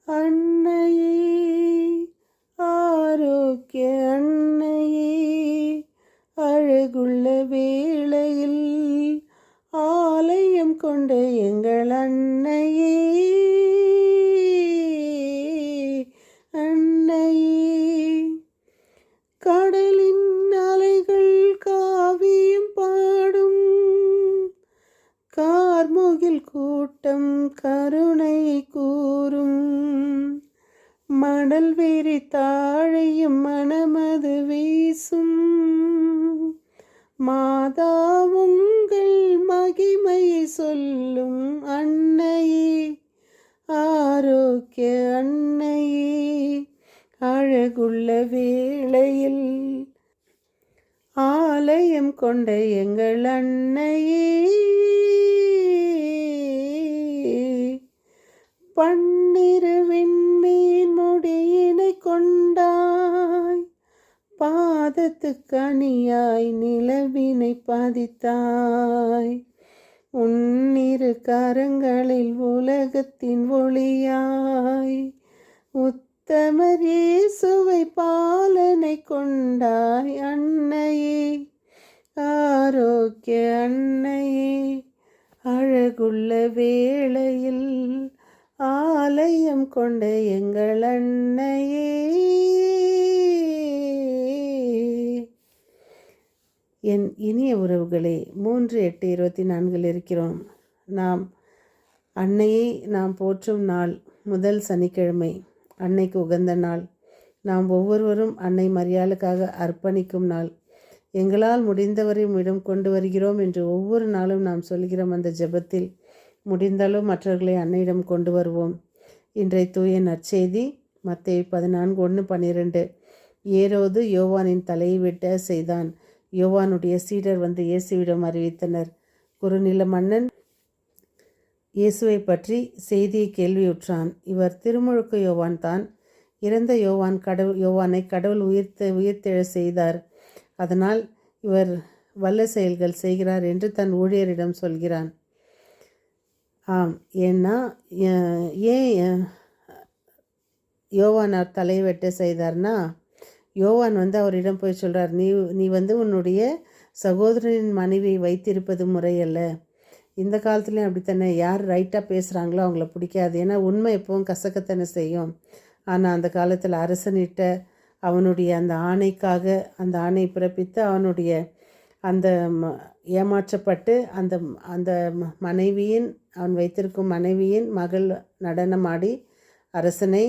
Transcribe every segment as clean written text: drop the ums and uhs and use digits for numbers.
அன்னையே, ஆரோக்கிய அன்னையே, அழகுள்ள வேளையில் ஆலயம் கொண்ட எங்கள் அன்னையே, அன்னையே, கடலின் அலைகள் காவியம் பாடும், கார்முகில் கூட்டம் கருணை கூறும், மணல் வெறி தாழையும் மனமது வீசும், மாதா உங்கள் மகிமை சொல்லும் அன்னையே, ஆரோக்கிய அன்னையே, அழகுள்ள வேளையில் ஆலயம் கொண்ட எங்கள் அன்னையே, பன்னிரு விண்மீன் முடியினை கொண்டாய், பாதத்துக்கு அணியாய் நிலவினை பதித்தாய், உன்னிரு கரங்களில் உலகத்தின் ஒளியாய், உத்தமர் இயேசுவை பாலனை கொண்டாய் அன்னையே, ஆரோக்கிய அன்னையே, அழகுள்ள வேளையில் ஆலயம் கொண்ட எங்கள் அன்னையே. என் இனிய உறவுகளே, 3/8/24 இருக்கிறோம். நாம் அன்னையை நாம் போற்றும் நாள் முதல் சனிக்கிழமை, அன்னைக்கு உகந்த நாள். நாம் ஒவ்வொருவரும் அன்னை மரியாளுக்காக அர்ப்பணிக்கும் நாள். எங்களால் முடிந்தவரை உம்மிடம் கொண்டு வருகிறோம் என்று ஒவ்வொரு நாளும் நாம் சொல்கிறோம். அந்த ஜெபத்தில் முடிந்தாலும் மற்றவர்களை அன்னையிடம் கொண்டு வருவோம். இன்றைய தூய நற்செய்தி மத்தேயு 14:1-12. ஏரோது யோவானின் தலையை வெட்ட செய்தான். யோவானுடைய சீடர் வந்து இயேசுவிடம் அறிவித்தனர். குறுநில மன்னன் இயேசுவை பற்றி செய்தியை கேள்வியுற்றான். இவர் திருமுழுக்கு யோவான் தான். இறந்த யோவானை கடவுள் உயிர்த்தெழ செய்தார். அதனால் இவர் வல்ல செயல்கள் செய்கிறார் என்று தன் ஊழியரிடம் சொல்கிறான். ஆம், ஏன்னா ஏன் யோவானார் தலை வெட்ட செய்தார்னா, யோவான் வந்து அவரிடம் போய் சொல்கிறார், நீ வந்து உன்னுடைய சகோதரனின் மனைவியை வைத்திருப்பது முறையல்ல. இந்த காலத்துலேயும் அப்படித்தானே, யார் ரைட்டாக பேசுகிறாங்களோ அவங்கள பிடிக்காது. ஏன்னா உண்மை எப்பவும் கசக்கத்தானே செய்யும். ஆனால் அந்த காலத்தில் அரசனிட்ட அவனுடைய அந்த ஆணைக்காக அந்த ஆணை பிறப்பித்து அவனுடைய அந்த ஏமாற்றப்பட்டு அந்த அந்த மனைவியின் அவன் வைத்திருக்கும் மனைவியின் மகள் நடனமாடி அரசனை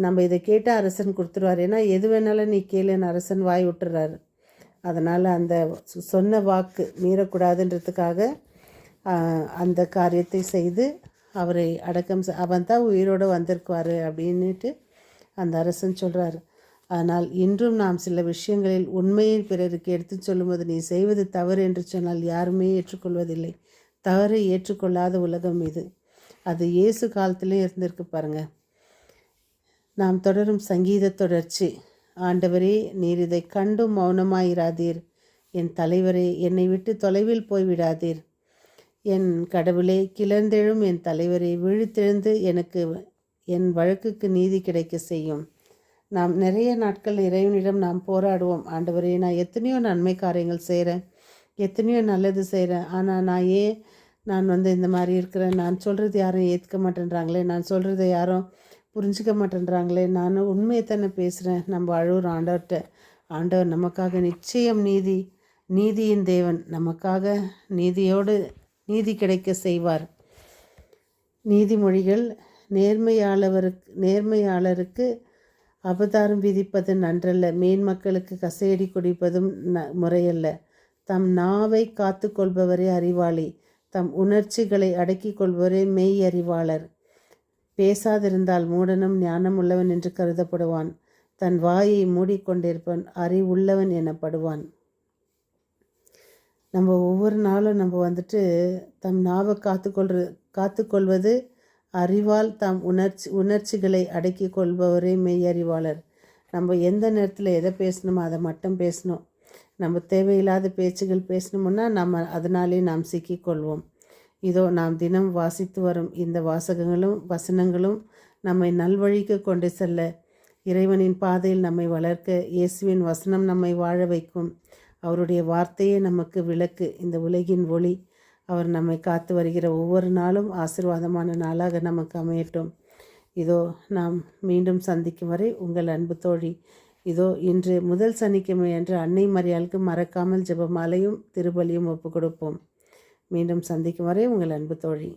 நம்ம இதை கேட்டால் அரசன் கொடுத்துருவார். ஏன்னா எது வேணாலும் நீ கேளுன்னு அரசன் வாய் விட்டுறாரு. அதனால் அந்த சொன்ன வாக்கு மீறக்கூடாதுன்றதுக்காக அந்த காரியத்தை செய்து அவரை அடக்கம் அவன் தான் உயிரோடு வந்திருக்குவார் அப்படின்ட்டு அந்த அரசன் சொல்கிறார். ஆனால் இன்றும் நாம் சில விஷயங்களில் உண்மையை பிறருக்கு எடுத்து சொல்லும்போது நீ செய்வது தவறு என்று சொன்னால் யாருமே ஏற்றுக்கொள்வதில்லை. தவறை ஏற்றுக்கொள்ளாத உலகம் இது. அது இயேசு காலத்திலே இருந்திருக்கு பாருங்கள். நாம் தொடரும் சங்கீத தொடர்ச்சி. ஆண்டவரே, நீர் இதை கண்டும் மௌனமாயிராதீர். என் தலைவரே, என்னை விட்டு தொலைவில் போய்விடாதீர். என் கடவுளே, கிளர்ந்தெழும் என் தலைவரே, விழித்தெழுந்து எனக்கு என் வழக்குக்கு நீதி கிடைக்க செய்யும். நாம் நிறைய நாட்கள் இறைவனிடம் நாம் போராடுவோம். ஆண்டவரே, நான் எத்தனையோ நன்மை காரியங்கள் செய்கிறேன், எத்தனையோ நல்லது செய்கிறேன். ஆனால் நான் வந்து இந்த மாதிரி இருக்கிறேன், நான் சொல்கிறது யாரும் ஏற்றுக்க மாட்டேன்றாங்களே, நான் சொல்கிறத யாரும் புரிஞ்சிக்க மாட்டேன்றாங்களே, நான் உண்மையை தானே பேசுகிறேன். நம்ம அழுகுறோம் ஆண்டவர்கிட்ட. ஆண்டவர் நமக்காக நிச்சயம் நீதியின் தேவன் நமக்காக நீதி கிடைக்க செய்வார். நீதிமொழிகள், நேர்மையாளருக்கு அபதாரம் விதிப்பது நன்றல்ல, மேன்மக்களுக்கு கசையடி குடிப்பதும் முறையல்ல. தம் நாவை காத்து கொள்பவரே அறிவாளி, தம் உணர்ச்சிகளை அடக்கி கொள்பவரே மெய் அறிவாளர். பேசாதிருந்தால் மூடனும் ஞானம் உள்ளவன் என்று கருதப்படுவான், தன் வாயை மூடிக்கொண்டிருப்பவன் அறிவுள்ளவன் எனப்படுவான். நம்ம ஒவ்வொரு நாளும் நம்ம வந்துட்டு தம் நாவை காத்துக்கொள்வது அறிவால் தம் உணர்ச்சிகளை அடக்கி கொள்பவரே மெய்யறிவாளர். நம்ம எந்த நேரத்தில் எதை பேசணுமோ அதை மட்டும் பேசணும். நம்ம தேவையில்லாத பேச்சுகள் பேசணுமுன்னா நம்ம அதனாலே நாம் சிக்கிக்கொள்வோம். இதோ நாம் தினம் வாசித்து வரும் இந்த வசனங்களும் நம்மை நல்வழிக்கு கொண்டு செல்ல, இறைவனின் பாதையில் நம்மை வளர்க்க, இயேசுவின் வசனம் நம்மை வாழ வைக்கும். அவருடைய வார்த்தையே நமக்கு விளக்கு, இந்த உலகின் ஒளி. அவர் நம்மை காத்து வருகிற ஒவ்வொரு நாளும் ஆசீர்வாதமான நாளாக நமக்கு அமையட்டும். இதோ நாம் மீண்டும் சந்திக்கும் வரை உங்கள் அன்பு தோழி. இதோ இன்று முதல் சனிக்கிழமை அன்று அன்னை மரியாளுக்கு மறக்காமல் ஜெபமாலையும் திருபலியும் ஒப்பு கொடுப்போம். மீண்டும் சந்திக்கும் வரை உங்கள் அன்பு தோழி.